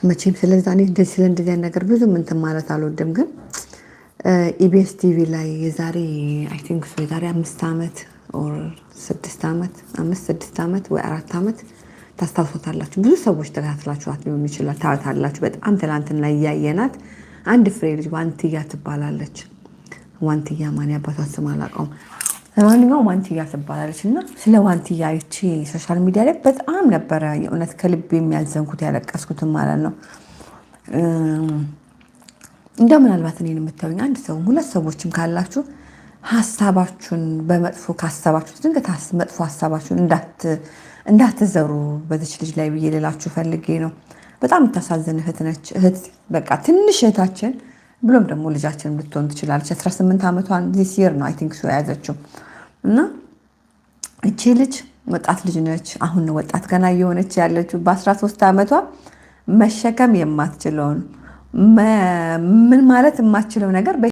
መቼም ስለዛ እኔ እንደዚህ ነገር ብዙ እንትን ማለት አልወድም። ግን ኢቢኤስ ቲቪ ላይ የዛሬ አይ ቲንክ የዛሬ 5 ዓመት ኦር 6 ዓመት 6 ዓመት ወይ 4 ዓመት ታስታውሶታላችሁ። ብዙ ሰዎች ተከታትላችኋት ሊሆን ይችላል፣ ታዩታላችሁ። በጣም ትላንትና እያየናት አንድ ፍሬ ልጅ ዋንትያ ትባላለች። ዋንትያ ማን ያባቷት ስም አላውቀውም። ለማንኛውም ዋንትያ ትባላለች እና ስለ ዋንትያ ይቺ ሶሻል ሚዲያ ላይ በጣም ነበረ የእውነት ከልብ የሚያዘንኩት ያለቀስኩትም ማለት ነው። እንደው ምናልባት እኔን የምታዩኝ አንድ ሰው ሁለት ሰዎችም ካላችሁ ሀሳባችሁን በመጥፎ ካሰባችሁ ድንገት መጥፎ ሀሳባችሁን እንዳትዘሩ በዚች ልጅ ላይ ብዬ ልላችሁ ፈልጌ ነው። በጣም የምታሳዝን እህት ነች። እህት በቃ ትንሽ እህታችን ብሎም ደግሞ ልጃችን ልትሆን ትችላለች። 18 ዓመቷን ዚስ ይር ነው አይ ቲንክ ሶ የያዘችው እና እቺ ልጅ ወጣት ልጅ ነች። አሁን ወጣት ገና እየሆነች ያለችው በ13 ዓመቷ መሸከም የማትችለውን ምን ማለት የማትችለው ነገር